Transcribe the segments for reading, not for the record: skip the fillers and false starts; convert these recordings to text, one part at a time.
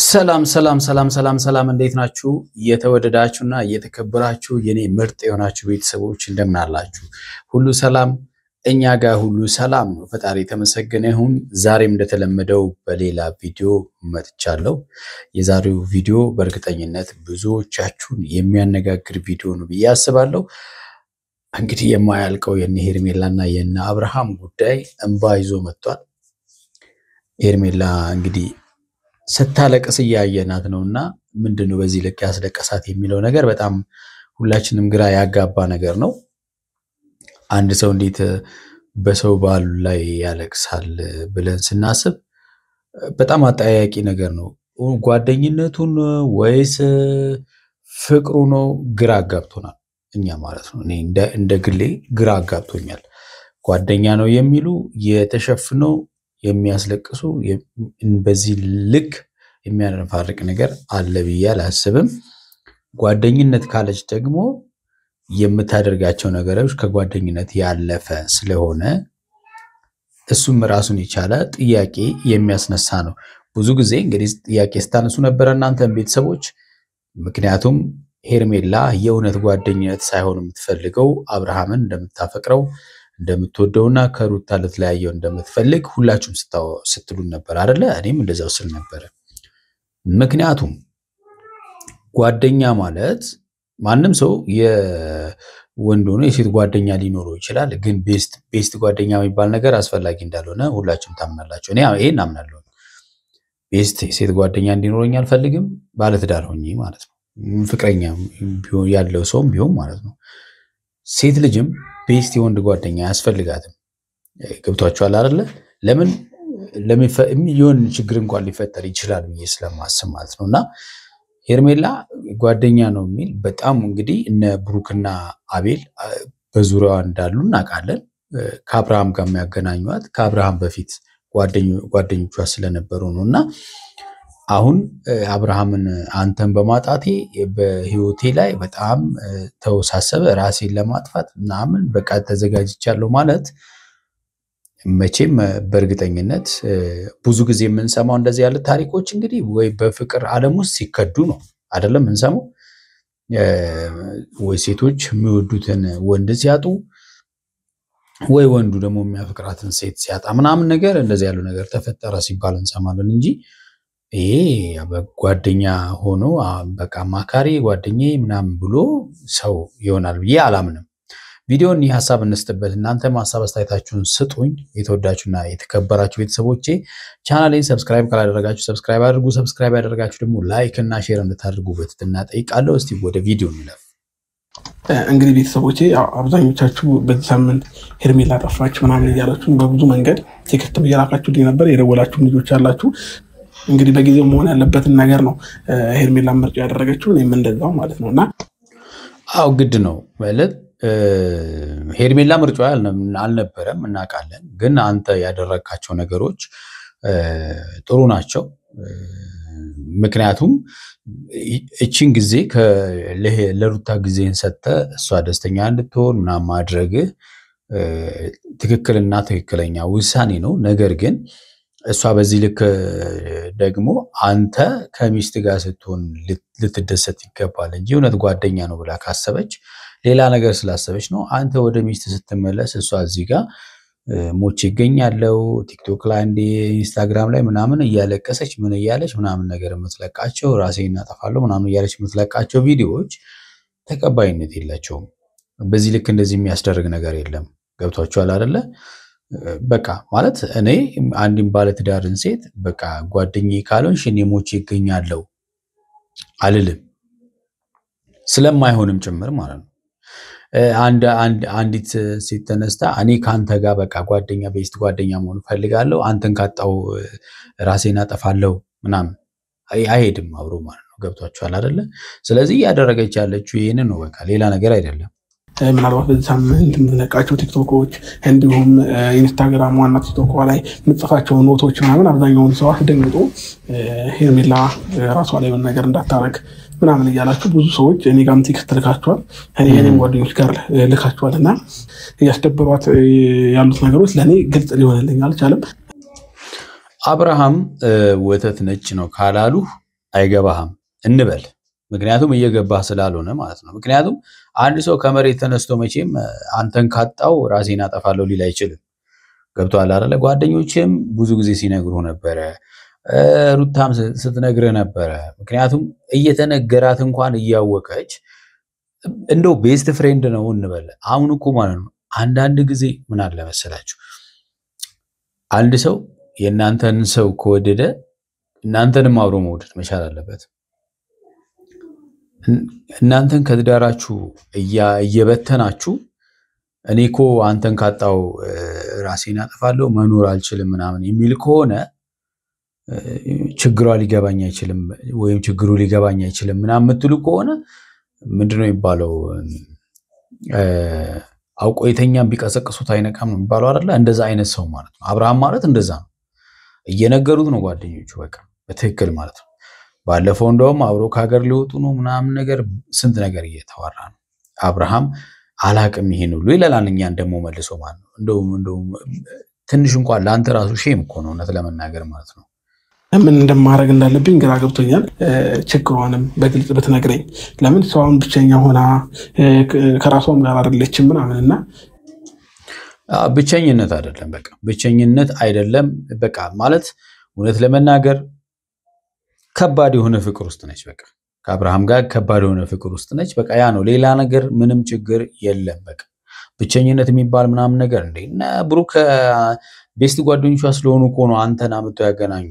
ሰላም እንዴት ናችሁ የተወደዳችሁና የተከበራችሁ የኔ ምርጥ የሆናችሁ ቤተሰቦች እንደምን አላችሁ ሁሉ ሰላም እኛ ጋር ሁሉ ሰላም ነው ፈጣሪ ተመሰገነ ይሁን ዛሬም እንደተለመደው በሌላ ቪዲዮ መጥቻለሁ የዛሬው ቪዲዮ በእርግጠኝነት ብዙዎቻችሁን የሚያነጋግር ቪዲዮ ነው ብዬ አስባለሁ እንግዲህ የማያልቀው የነ ሄርሜላና የነ አብርሃም ጉዳይ እንባ ይዞ መጥቷል ሄርሜላ እንግዲህ ስታለቅስ ያያየናት ነውና ምንድነው በዚህ ልክ ያስለቀሳት የሚለው ነገር በጣም ሁላችንም ግራ ያጋባ ነገር ነው አንድ ሰው እንዴት በሰው ባል ላይ ያለቅሳል ብለን ስናስብ በጣም አጣያቂ ነገር ነው ጓደኝነቱን ወይስ ፍቅሩ ነው ግራ አጋብቶናል እኛ ማለት ነው እኔ እንደ ግሌ ግራ አጋብቶኛል ጓደኛ ነው የሚሉ የተሸፍነው የሚያስለቅሱ በዚህ ልክ የሚያነፋርቅ ነገር አለ ብዬ አላስብም ጓደኝነት ካለች ደግሞ የምታደርጋቸው ነገሮች ከጓደኝነት ያለፈ ስለሆነ እሱም ራሱን ይቻለ ጥያቄ የሚያስነሳ ነው ብዙ ጊዜ እንግዲህ ጥያቄ ስታነሱ ነበር እናንተም ቤተሰቦች ምክንያቱም ሄርሜላ የእውነት ጓደኝነት ሳይሆን የምትፈልገው አብርሃምን እንደምታፈቅረው እንደምትወደውና ከሩታ ለተለያየው እንደምትፈልግ ሁላችሁም ስትሉን ነበር አይደለ እኔም እንደዛው ስል ነበር ምክንያቱም ጓደኛ ማለት ማንንም ሰው የወንድ ሆኖ የሴት ጓደኛ ሊኖረው ይችላል ግን ቤስት ጓደኛ የሚባል ነገር አስፈላጊ እንዳልሆነ ሁላችሁም ታምናላችሁ እኔ ይሄን አምናለሁ ቤስት ሴት ጓደኛ እንዲኖረኝ አልፈልግም ባለትዳር ሆኜ ማለት ነው ፍቅረኛ ያለው ሰው ቢሆን ማለት ነው ሴት ልጅም ቤስት የወንድ ጓደኛ ያስፈልጋትም ገብቷችኋል አይደለ ለምን የሚሆን ችግር እንኳን ሊፈጠር ይችላል ብዬ ስለማስብ ማለት ነውና ሄርሜላ ጓደኛ ነው የሚል በጣም እንግዲህ እነ ብሩክና አቤል በዙሪያዋ እንዳሉ እናውቃለን ከአብርሃም ጋር የሚያገናኙት ከአብርሃም በፊት ጓደኞቿ ስለነበሩ ነውና አሁን አብርሃምን አንተን በማጣቴ በህይወቴ ላይ በጣም ተወሳሰበ ራሴን ለማጥፋት ምናምን በቃ ተዘጋጅቻለሁ ማለት መቼም በእርግጠኝነት ብዙ ጊዜ የምንሰማው እንደዚህ ያለ ታሪኮች እንግዲህ ወይ በፍቅር ዓለም ውስጥ ሲከዱ ነው አይደለም እንሰማው ወይ ሴቶች የሚወዱትን ወንድ ሲያጡ ወይ ወንዱ ደግሞ የሚያፈቅራትን ሴት ሲያጣ ምናምን ነገር እንደዚህ ያለው ነገር ተፈጠረ ሲባል እንሰማለን እንጂ ይሄ በጓደኛ ሆኖ በቃ ማካሪ ጓደኛዬ ምናምን ብሎ ሰው ይሆናል ብዬ አላምንም ቪዲዮን የሐሳብ እንስጥበት እናንተም ሐሳብ አስተያየታችሁን ስጡኝ የተወዳችሁና የተከበራችሁ ቤተሰቦቼ ቻናሌን ሰብስክራይብ ካላደረጋችሁ ሰብስክራይብ አድርጉ ሰብስክራይብ ያደረጋችሁ ደግሞ ላይክ እና ሼር እንድታደርጉ በትህትና ጠይቃለሁ እስቲ ወደ ቪዲዮ እንለፍ እንግዲህ ቤተሰቦቼ አብዛኞቻችሁ በዚህ ሳምንት ሄርሜላ ጠፋች ምናምን እያላችሁ በብዙ መንገድ ቴክስት እየላካችሁልኝ ነበር የደወላችሁ ልጆች አላችሁ እንግዲህ በጊዜው መሆን ያለበትን ነገር ነው ሄርሜላ ምርጫ ያደረገችው እኔም እንደዛው ማለት ነውና አው ግድ ነው ማለት ሄርሜላ ምርጫው አልነበረም እናውቃለን ግን አንተ ያደረካቸው ነገሮች ጥሩ ናቸው ምክንያቱም እቺን ጊዜ ለሩታ ጊዜን ሰጠ እሷ ደስተኛ እንድትሆን እና ማድረግ ትክክልና ትክክለኛ ውሳኔ ነው ነገር ግን እሷ በዚህ ልክ ደግሞ አንተ ከሚስት ጋር ስትሆን ልትደሰት ይገባል እንጂ እውነት ጓደኛ ነው ብላ ካሰበች ሌላ ነገር ስላሰበች ነው አንተ ወደ ሚስት ስትመለስ እሷ እዚህ ጋር ሞች ይገኛለው ቲክቶክ ላይ እንደ ኢንስታግራም ላይ ምናምን እያለቀሰች ምን እያለች ምናምን ነገር የምትለቃቸው ራሴን እናጠፋለሁ ምናምን እያለች የምትለቃቸው ቪዲዮዎች ተቀባይነት የላቸውም በዚህ ልክ እንደዚህ የሚያስደርግ ነገር የለም ገብቷችኋል አይደለ በቃ ማለት እኔ አንድም ባለትዳርን ሴት በቃ ጓደኛዬ ካልሆንሽ እኔ ሞች ይገኛለው አልልም ስለማይሆንም ጭምር ማለት ነው አንዲት ሴት ተነስታ እኔ ካንተ ጋር በቃ ጓደኛ ቤስት ጓደኛ መሆን ፈልጋለሁ አንተን ካጣው ራሴን አጠፋለሁ ምናምን አይሄድም አብሮ ማለት ነው ገብቷችኋል አይደለ ስለዚህ ያደረገች ያለችው ይሄን ነው በቃ ሌላ ነገር አይደለም ምናልባት በዚህ ሳምንት የምንለቃቸው ቲክቶኮች እንዲሁም ኢንስታግራም ዋና ቲክቶክ ላይ የምጽፋቸው ኖቶች ምናምን አብዛኛውን ሰው አስደንግጦ ሄርሜላ ራሷ ላይ ምን ነገር እንዳታረግ ምናምን እያላችሁ ብዙ ሰዎች እኔ ጋርም ቴክስት ልካችኋል እኔም ጓደኞች ጋር ልካችኋልና ያስደብሯት ያሉት ነገሮች ለኔ ግልጽ ሊሆንልኝ አልቻለም አብርሃም ወተት ነጭ ነው ካላሉ አይገባህም እንበል ምክንያቱም እየገባህ ስላልሆነ ማለት ነው ምክንያቱም አንድ ሰው ከመሬት ተነስቶ መቼም አንተን ካጣው ራሴን አጠፋለሁ ሊል አይችልም ገብቷል አይደለ ጓደኞችም ብዙ ጊዜ ሲነግሩ ነበር ሩታም ስትነግር ነበር ምክንያቱም እየተነገራት እንኳን እያወቀች እንደው ቤስት ፍሬንድ ነው እንበል አሁን እኮ ማለት ነው አንዳንድ ጊዜ ምን አለ መሰላችሁ አንድ ሰው የናንተን ሰው ከወደደ እናንተንም አብሮ መውደድ መቻል አለበት እናንተን ከትዳራችሁ እየበተናችሁ እኔኮ አንተን ካጣው ራሴን አጠፋለሁ መኖር አልችልም ምናምን የሚል ከሆነ ችግሩ ሊገባኝ አይችልም ወይም ችግሩ ሊገባኝ አይችልም ምናምን ምትሉ ከሆነ ምንድነው ይባለው አውቆ የተኛም ቢቀሰቅሱት አይነቃም ነው የሚባለው አይደል እንደዛ አይነት ሰው ማለት ነው አብርሃም ማለት እንደዛ ነው እየነገሩት ነው ጓደኞቹ በቃ በትክክል ማለት ነው ባለፈው እንደውም አብሮ ከሀገር ሊወጡ ነው ምናምን ነገር ስንት ነገር እየተዋራ ነው አብርሃም አላቅም ይሄን ሁሉ ይላልኛን ደሞ መልሶ ማለት ነው እንደው ትንሽ እንኳን ላንተ ራሱ ሼም እኮ ነው እውነት ለመናገር ማለት ነው ምን እንደማረግ እንዳለብኝ ግራ ገብቶኛል ችግሯንም በግልጽ ብትነግረኝ ለምን ሰውን ብቸኛ ሆና ከራሷም ጋር አይደለችም ምናምንና ብቸኝነት አይደለም በቃ ብቸኝነት አይደለም በቃ ማለት እውነት ለመናገር ከባድ የሆነ ፍቅር ውስጥ ነች በቃ ከአብርሃም ጋር ከባድ የሆነ ፍቅር ውስጥ ነች በቃ ያ ነው ሌላ ነገር ምንም ችግር የለም በቃ ብቸኝነት የሚባል ምናምን ነገር እንደና ብሩክ ቤስት ጓደኞቿ ስለሆኑ እኮ ነው አንተና አመጡ ያገናኙ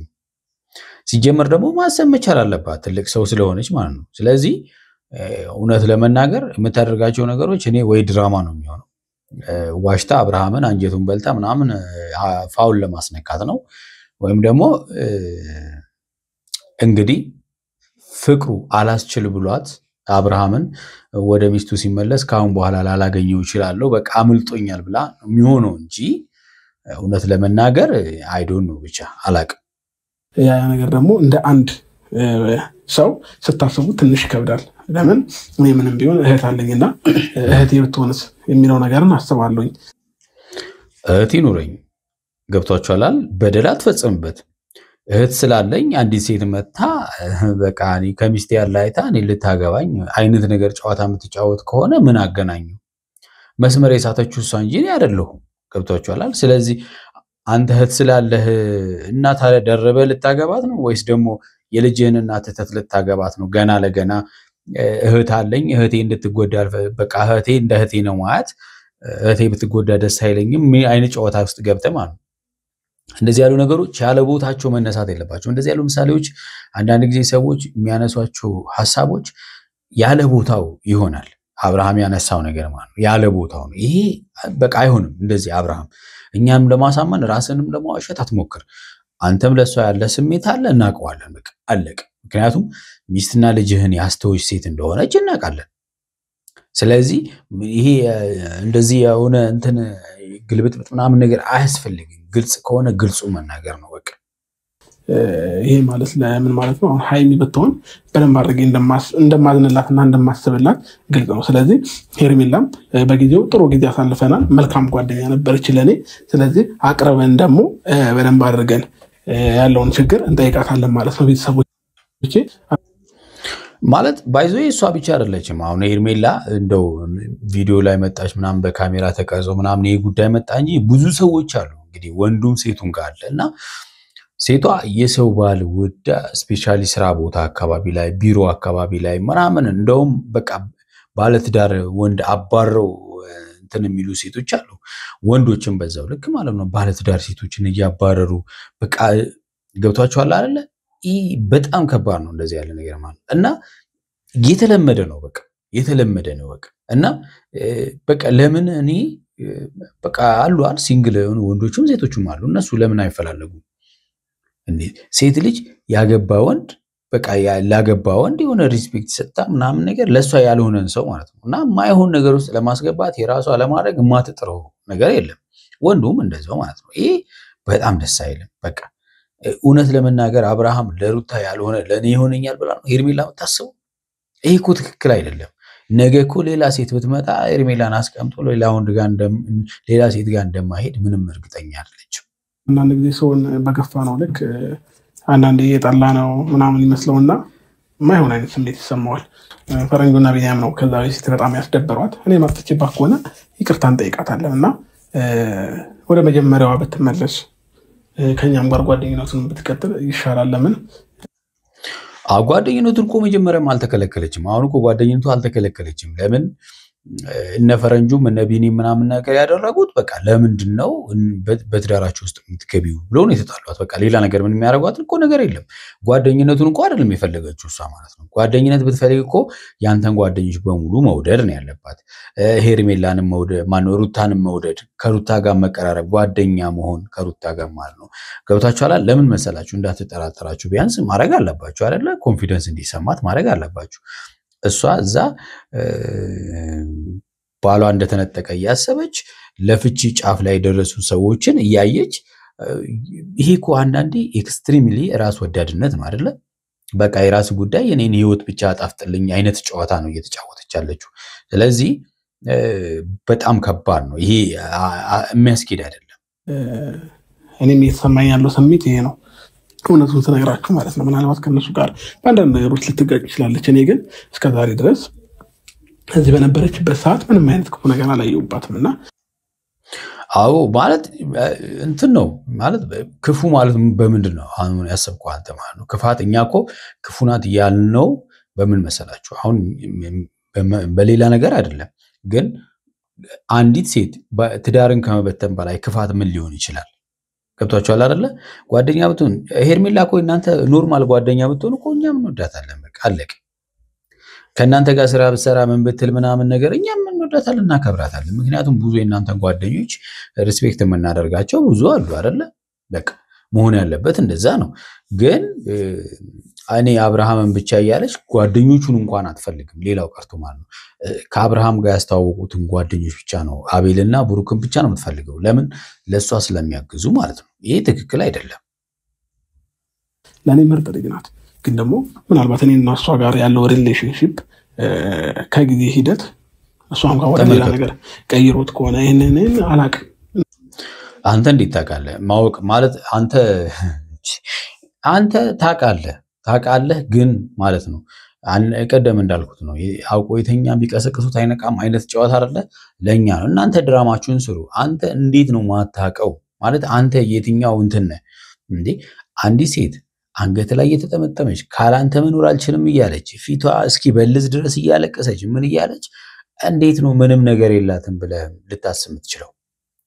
ሲጀመር ደግሞ ማሰብ መቻል አለባት ትልቅ ሰው ስለሆነች ማለት ነው ስለዚህ እውነት ለመናገር የምታደርጋቸው ነገሮች እኔ ወይ ድራማ ነው የሚሆነው ዋሽታ አብርሃምን አንጀቱን በልታ ምናምን ፋውል ለማስነካት ነው ወይም ደግሞ እንግዲህ ፍቅሩ አላስችል ብሏት አብርሃምን ወደ ሚስቱ ሲመለስ ካሁን በኋላ ላላገኘው ይችላል በቃ አምልጦኛል ብላ የሚሆነው እንጂ እውነት ለመናገር አይ ዶንት ኖ ብቻ አላቅ ያ ነገር ደግሞ እንደ አንድ ሰው ስታስቡ ትንሽ ይከብዳል ለምን ምንም ቢሆን እህት አለኝና እህቴ ብትሆንስ የሚለው ነገርን አስባለሁኝ እህቴ ኑረኝ ገብቷችኋል በደላት ፈጽምበት እህት ስላለኝ አንዲት ሴት መታ በቃ እኔ ከሚስቴ ያለ አይታ እኔ ልታገባኝ አይነት ነገር ጨዋታ የምትጫወት ከሆነ ምን አገናኘው መስመር የሳተችው እሷ እንጂ እኔ አይደለሁም ገብቷችኋል ስለዚህ አንተ እህት ስላለህ እናት አለ ደረበ ልታገባት ነው ወይስ ደግሞ የልጅህን እናት ተት ልታገባት ነው ገና ለገና እህት አለኝ እህቴ እንድትጎዳ በቃ እህቴ እንደ እህቴ ነው ማለት እህቴ ብትጎዳ ደስ አይለኝም ምን አይነት ጨዋታ ውስጥ ገብተህ ማለት እንደዚህ ያሉ ነገሮች ያለ ቦታቸው መነሳት የለባቸው እንደዚህ ያሉ ምሳሌዎች አንዳንድ ጊዜ ሰዎች የሚያነሷቸው ሐሳቦች ያለ ቦታው ይሆናል አብርሃም ያነሳው ነገር ማለት ነው ያለ ቦታው ነው ይሄ በቃ አይሆንም እንደዚህ አብርሃም እኛም ለማሳመን ራስንም ለማዋሸት አትሞክር አንተም ለሷ ያለ ስሜት አለ እናቀዋለን በቃ አለቀ ምክንያቱም ሚስትና ልጅህን ያስተውሽ ሴት እንደሆነች እናቃለን ስለዚህ ይሄ እንደዚህ የሆነ እንትን ግልብጥብጥ ምናምን ነገር አያስፈልግም ግልጽ ከሆነ ግልጹ መናገር ነው በቃ ይሄ ማለት ለምን ማለት ነው ሃይሚ በተውን በደንብ አድርጌ እንደማዝንላትና እንደማስብላት ግልጽ ነው ስለዚህ ሄርሜላም በጊዜው ጥሩ ጊዜ አሳልፈናል መልካም ጓደኛ ነበርች ለኔ ስለዚህ አቅርበን ደግሞ በደንብ አድርገን ያለውን ችግር እንጠይቃታለን ማለት ነው ቤተሰቦቼ ማለት ባይዞ እሷ ብቻ አይደለችም አሁን ሄርሜላ እንደው ቪዲዮ ላይ መጣች ምናምን በካሜራ ተቀርጾ ምናምን ይሄ ጉዳይ መጣ እንጂ ብዙ ሰዎች አሉ እንግዲህ ወንዱም ሴቱም ጋር አለና ሴቷ የሰው ባል ወዳ ስፔሻሊ ስራ ቦታ አካባቢ ላይ ቢሮ አካባቢ ላይ ምናምን እንደውም በቃ ባለትዳር ወንድ አባረው እንትን የሚሉ ሴቶች አሉ ወንዶችም በዛው ልክ ማለት ነው ባለትዳር ሴቶችን ያባረሩ በቃ ገብቷቸዋል አይደለ ይሄ በጣም ከባድ ነው እንደዚህ ያለ ነገር ማለት እና የተለመደ ነው በቃ እና በቃ ለምን እኔ በቃ አሉ ሲንግል ወንዶችም ሴቶችም አሉ እነሱ ለምን አይፈላለጉ እንዴ ሴት ልጅ ያገባ ወንድ በቃ ያላገባ ወንድ የሆነ ሪስፔክት ሰጣ ምናምን ነገር ለሷ ያልሆነን ሰው ማለት ነው እና ማይሆን ነገር ውስጥ ለማስገባት የራሷ ለማድረግ ማትጥረው ነገር የለም ወንዱም እንደዛው ማለት ነው ይሄ በጣም ደስ አይልም በቃ እውነት ለመናገር አብርሃም ለሩታ ያልሆነ ለኔ ይሆነኛል ብላ ነው ሄርሜላ ታስበው ይሄ እኮ ትክክል አይደለም ነገ እኮ ሌላ ሴት ብትመጣ ሄርሜላን አስቀምጦ ሌላ ወንድ ጋር ሌላ ሴት ጋር እንደማይሄድ ምንም እርግጠኛ አይደለችም አንዳንድ ጊዜ ሰውን በገፋ ነው ልክ አንዳንዴ የጠላ ነው ምናምን ይመስለውና ማይሆን አይነት ስሜት ይሰማዋል። ፈረንጆና ቢኒያም ነው ከዛ በፊት በጣም ያስደበሯት። እኔ ማጥቼባት ከሆነ ይቅርታን ጠይቃታለን እና ወደ መጀመሪያዋ ብትመለስ ከኛም ጋር ጓደኝነቱን ብትቀጥል ይሻላል። ለምን ጓደኝነቱን እኮ መጀመሪያም አልተከለከለችም። አሁን እኮ ጓደኝነቱ አልተከለከለችም። ለምን እነ ፈረንጁም እነ ቢኒ ምናምን ነገር ያደረጉት በቃ ለምንድነው በትዳራቸው ውስጥ የምትገቢው ብሎ ነው የተጣሏት። በቃ ሌላ ነገር ምን የሚያደርጓት እኮ ነገር የለም። ጓደኝነቱን እኮ አይደለም የፈለገችው እሷ ማለት ነው። ጓደኝነት ብትፈልግ እኮ ያንተን ጓደኞች በሙሉ መውደድ ነው ያለባት። ሄርሜላንም መውደድ ማነው ሩታንም መውደድ፣ ከሩታ ጋር መቀራረብ፣ ጓደኛ መሆን ከሩታ ጋር ማለት ነው። ገብታችኋል? ለምን መሰላችሁ? እንዳትጠራጠራችሁ ቢያንስ ማድረግ አለባችሁ አይደለ? ኮንፊደንስ እንዲሰማት ማድረግ አለባችሁ። እሷ እዛ ባሏ እንደተነጠቀ እያሰበች ለፍቺ ጫፍ ላይ የደረሱ ሰዎችን እያየች ይሄ እኮ አንዳንዴ ኤክስትሪምሊ ራስ ወዳድነት ነው አይደለ? በቃ የራስ ጉዳይ የኔን ህይወት ብቻ አጣፍጥልኝ አይነት ጨዋታ ነው እየተጫወተች ያለችው። ስለዚህ በጣም ከባድ ነው ይሄ፣ የሚያስኬድ አይደለም። እኔም የተሰማኝ ያለው ስሜት ይሄ ነው። እውነቱን ተነግራችሁ ማለት ነው። ምናልባት ከነሱ ጋር በአንዳንድ ነገሮች ልትጋጭ ይችላለች። እኔ ግን እስከዛሬ ድረስ እዚህ በነበረችበት ሰዓት ምንም አይነት ክፉ ነገር አላየሁባትም እና አዎ ማለት እንትን ነው ማለት ክፉ ማለት በምንድን ነው አሁን ያሰብከው አንተ ማለት ነው? ክፋት እኛ እኮ ክፉ ናት ያልነው በምን መሰላችሁ? አሁን በሌላ ነገር አይደለም፣ ግን አንዲት ሴት ትዳርን ከመበተን በላይ ክፋት ምን ሊሆን ይችላል? ገብቷችኋል አይደለ? ጓደኛ ብትሆን ሄርሜላ እኮ እናንተ ኖርማል ጓደኛ ብትሆን እኮ እኛም እንወዳታለን። በቃ አለቀ። ከእናንተ ጋር ስራ ብትሰራ ምን ብትል ምናምን ነገር እኛም እንወዳታለን፣ እናከብራታለን። ምክንያቱም ብዙ የእናንተን ጓደኞች ሪስፔክት የምናደርጋቸው ብዙ አሉ አይደለ? በቃ መሆን ያለበት እንደዛ ነው። ግን እኔ አብርሃምን ብቻ እያለች ጓደኞቹን እንኳን አትፈልግም። ሌላው ቀርቶ ማለት ነው ከአብርሃም ጋር ያስተዋወቁትን ጓደኞች ብቻ ነው አቤልና ብሩክን ብቻ ነው የምትፈልገው። ለምን? ለእሷ ስለሚያግዙ ማለት ነው። ይሄ ትክክል አይደለም። ለእኔ ምርጥ ልጅ ናት። ግን ደግሞ ምናልባት እኔ እና እሷ ጋር ያለው ሪሌሽንሽፕ ከጊዜ ሂደት እሷም ጋር ወደ ሌላ ነገር ቀይሮት ከሆነ ይህንን አላቅም። አንተ እንዴት ታውቃለህ? ማወቅ ማለት አንተ ታውቃለህ ግን ማለት ነው ቀደም እንዳልኩት ነው አውቆ የተኛ ቢቀሰቅሱት አይነቃም አይነት ጨዋታ አይደለ? ለኛ ነው። እናንተ ድራማችሁን ስሩ። አንተ እንዴት ነው ማታውቀው? ማለት አንተ የትኛው እንትን ነህ እንዴ? አንዲት ሴት አንገት ላይ የተጠመጠመች ካላንተ መኖር አልችልም እያለች ፊቷ እስኪ በልዝ ድረስ እያለቀሰች ምን እያለች እንዴት ነው ምንም ነገር የላትም ብለህ ልታስብ የምትችለው?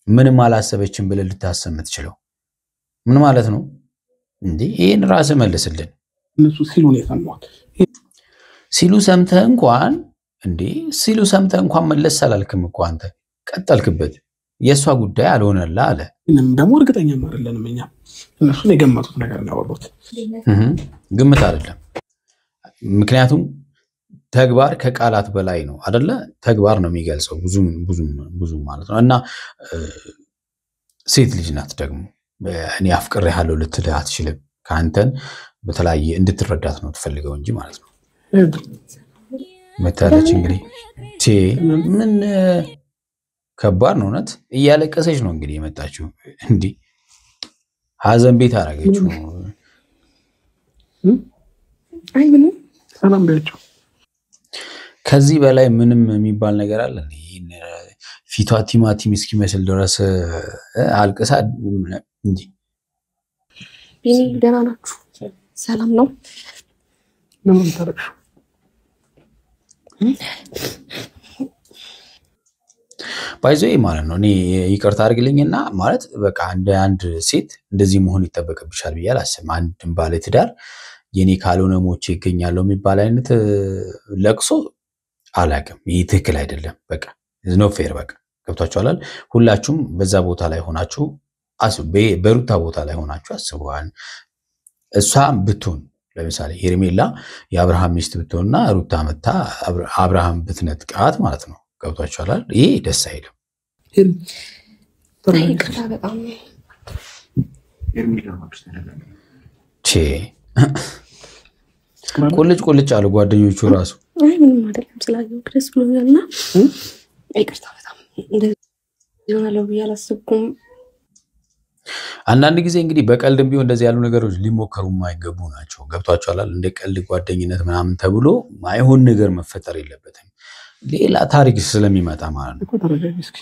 ምንም አላሰበችም ብለህ ልታስብ የምትችለው ምን ማለት ነው እንዴ? ይሄን ራስህ መልስልን። እነሱ ሲሉ ነው የሰማሁት። ሲሉ ሰምተህ እንኳን መለስ አላልክም እኮ አንተ ቀጠልክበት። የእሷ ጉዳይ አልሆነላ አለ። ደግሞ እርግጠኛም አይደለንም እኛ። እነሱን የገመቱት ነገር ነው ያወሩት። ግምት አይደለም። ምክንያቱም ተግባር ከቃላት በላይ ነው አይደለ? ተግባር ነው የሚገልጸው ብዙ ማለት ነው። እና ሴት ልጅ ናት ደግሞ እኔ አፍቅሬሃለሁ ልትልህ አትችልም። ከአንተን በተለያየ እንድትረዳት ነው ትፈልገው እንጂ ማለት ነው። መታለች እንግዲህ ምን ከባድ ነው እውነት። እያለቀሰች ነው እንግዲህ የመጣችው። እንዲህ ሀዘን ቤት አደረገችው። አይ ምንም ሰላም በያቸው። ከዚህ በላይ ምንም የሚባል ነገር አለ? ፊቷ ቲማቲም እስኪመስል ድረስ አልቅሳ እንጂ። ቢኒ ደህና ናችሁ? ሰላም ነው? ምን ታረክሽ? ባይዘይ ማለት ነው። እኔ ይቅርታ አድርግልኝና ማለት በቃ እንደ አንድ ሴት እንደዚህ መሆን ይጠበቅብሻል ብዬ አላስብም። አንድም ባለ ትዳር የኔ ካልሆነ ሞቼ ይገኛለሁ የሚባል አይነት ለቅሶ አላቅም። ይሄ ትክክል አይደለም። በቃ ኖ ፌር። በቃ ገብቷችኋል። ሁላችሁም በዛ ቦታ ላይ ሆናችሁ በሩታ ቦታ ላይ ሆናችሁ አስቡዋል። እሷ ብትሆን ለምሳሌ ሄርሜላ የአብርሃም ሚስት ብትሆንና ሩታ መታ አብርሃም ብትነጥቃት ማለት ነው። ገብቷችኋል። ይሄ ደስ አይልም። በጣም ቁልጭ አሉ ጓደኞቹ ራሱ። አይ ምንም አይደለም ስላየሁት ደስ ብሎኛልና ይቅርታ በጣም እንደዚህ ይሆናል ብዬ አላሰብኩም። አንዳንድ ጊዜ እንግዲህ በቀልድም ቢሆን እንደዚህ ያሉ ነገሮች ሊሞከሩ የማይገቡ ናቸው። ገብቷቸዋል አይደል? እንደ ቀልድ ጓደኝነት ምናምን ተብሎ ማይሆን ነገር መፈጠር የለበትም። ሌላ ታሪክ ስለሚመጣ ማለት ነው። እኮ ተረጋጊ እስኪ።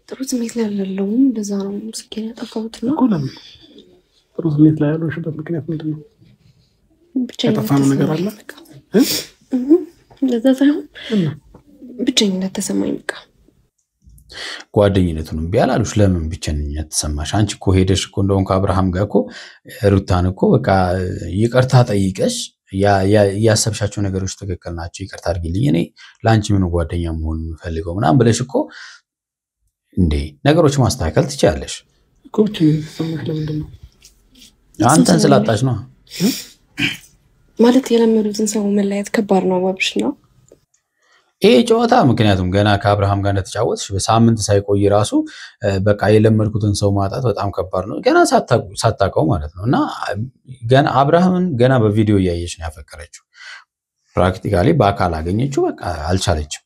ጥሩ ስሜት ላይ አይደለሁም። እንደዛ ነው ስልኬን ያጠፋሁት ነው። እኮ ለምን ጥሩ ስሜት ላይ ያለሽበት ምክንያት ምንድን ነው? የጠፋነው ነገር አለ? እንደዛ ሳይሆን ብቸኝነት ተሰማኝ። በቃ ጓደኝነቱንም ቢያላሉሽ ለምን ብቸኝነት ተሰማሽ? አንቺ እኮ ሄደሽ እኮ እንደውም ከአብርሃም ጋር እኮ ሩታን እኮ በቃ ይቅርታ ጠይቀሽ ያሰብሻቸው ነገሮች ትክክል ናቸው፣ ይቅርታ አድርጊልኝ፣ እኔ ለአንቺ ምን ጓደኛ መሆን የምፈልገው ምናምን ብለሽ እኮ እንዴ ነገሮች ማስተካከል ትችላለሽ እኮ። ብቸኝነት ተሰማሽ ለምንድን ነው? አንተን ስላጣሽ ነው ማለት የለመዱትን ሰው መለያየት ከባድ ነው አብርሽ ነው ይሄ ጨዋታ። ምክንያቱም ገና ከአብርሃም ጋር እንደተጫወትሽ በሳምንት ሳይቆይ ራሱ በቃ የለመድኩትን ሰው ማጣት በጣም ከባድ ነው፣ ገና ሳታውቀው ማለት ነው። እና ገና አብርሃምን ገና በቪዲዮ እያየች ነው ያፈቀረችው፣ ፕራክቲካሊ በአካል አገኘችው፣ በቃ አልቻለችም።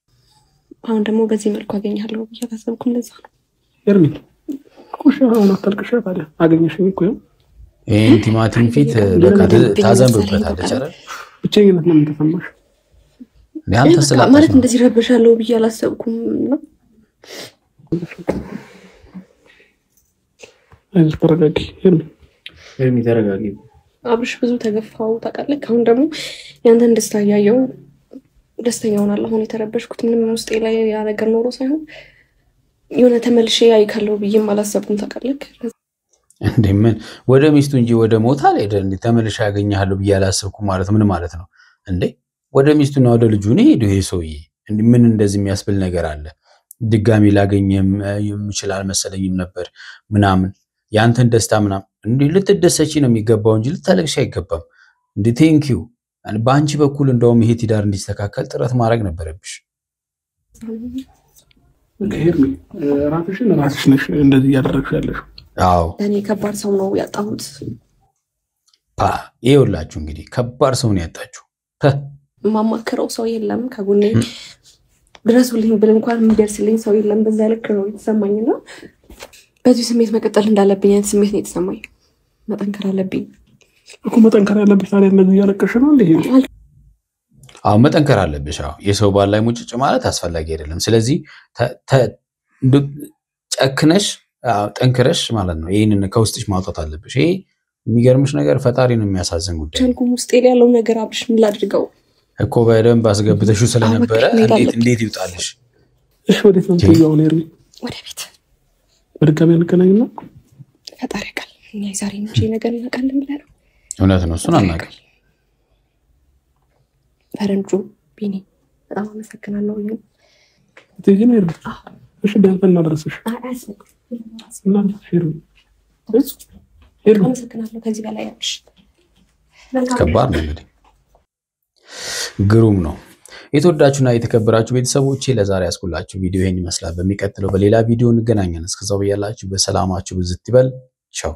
አሁን ደግሞ በዚህ መልኩ አገኛለሁ ብዬ አላሰብኩም። ለዛ ነው ኤርሚ ኩሽ አሁን አታልቅሽ። ታዲያ አገኘሽኝ እኮ ይሄን ቲማቲም ፊት በቃ ታዘንብበታለች አይደል? ብቸኝነት ለምን ተሰማሽ? ያንተ ስላጣሽ ማለት እንደዚህ ረበሻለሁ ብዬ አላሰብኩም ነው። አይዞሽ ተረጋጊ ኤርሚ ተረጋጊ። አብርሽ ብዙ ተገፋው ታውቃለህ። አሁን ደግሞ ያንተን ደስታ እያየሁ ደስተኛ ሆናለሁ። አሁን የተረበሽኩት ምንም ውስጤ ላይ ያ ነገር ኖሮ ሳይሆን የሆነ ተመልሼ አይካለሁ ብዬም አላሰብኩም ታውቃለህ። እንዴ ምን ወደ ሚስቱ እንጂ ወደ ሞታ ላይ እንዴ ተመልሼ ያገኛለሁ ብዬ አላሰብኩም ማለት ምን ማለት ነው እንዴ? ወደ ሚስቱና ወደ ልጁ ነው ሄዶ ይሄ ሰውዬ። ምን እንደዚህ የሚያስብል ነገር አለ? ድጋሚ ላገኘም ይችላል መሰለኝም ነበር ምናምን ያንተን ደስታ ምናምን እንዴ ልትደሰቺ ነው የሚገባው እንጂ ልታለቅሽ አይገባም። እንዴ ቴንኪው በአንቺ በኩል እንደውም ይሄ ትዳር እንዲስተካከል ጥረት ማድረግ ነበረብሽ። ኤርሚ ራስሽን ራስሽ ነሽ እንደዚህ ያደረግሽ ያለሽ። አዎ እኔ ከባድ ሰው ነው ያጣሁት። ይኸውላችሁ እንግዲህ ከባድ ሰው ነው ያጣችሁ። ማማከረው ሰው የለም ከጎኔ ድረሱልኝ ብል እንኳን የሚደርስልኝ ሰው የለም። በዛ ልክ ነው የተሰማኝና በዚህ ስሜት መቀጠል እንዳለብኝ አይነት ስሜት ነው የተሰማኝ። መጠንከር አለብኝ እኮ። መጠንከር ያለብሽ ታዲያ እንደዚህ እያለቀሽ ነው እንዴ? አዎ መጠንከር አለብሽ። አዎ የሰው ባል ላይ ሙጭጭ ማለት አስፈላጊ አይደለም። ስለዚህ ጨክነሽ ጠንክረሽ ማለት ነው ይሄንን ከውስጥሽ ማውጣት አለብሽ። ይሄ የሚገርምሽ ነገር ፈጣሪ ነው የሚያሳዝን ጉዳይ። ቻልኩም ውስጥ ያለው ነገር አብርሽ ምን ላድርገው እኮ በደንብ አስገብተሽው ስለነበረ እንዴት ይውጣልሽ? እሺ ወዴት ነው የምትሄጂው ኤርሚ? ወደ ቤት በድጋሚ እንገናኝና ፈጣሪ ያውቃል። እኛ ዛሬ እንጂ ነገር እናውቃለን ብለህ ነው። እውነት ነው፣ እሱን አናውቅም። ፈረንጁ ቢኒ በጣም አመሰግናለሁ። ትይኝ ኤርሚ? እሺ ቢያንስ እናደርስሽ እና ኤርሚ አመሰግናለሁ። ከዚህ በላይ ያልሽ ከባድ ነው እንግዲህ ግሩም ነው። የተወዳችሁና የተከበራችሁ ቤተሰቦቼ ለዛሬ ያስኩላችሁ ቪዲዮ ይሄን ይመስላል። በሚቀጥለው በሌላ ቪዲዮ እንገናኛለን። እስከዛው በያላችሁ በሰላማችሁ ብዝት ይበል። ቻው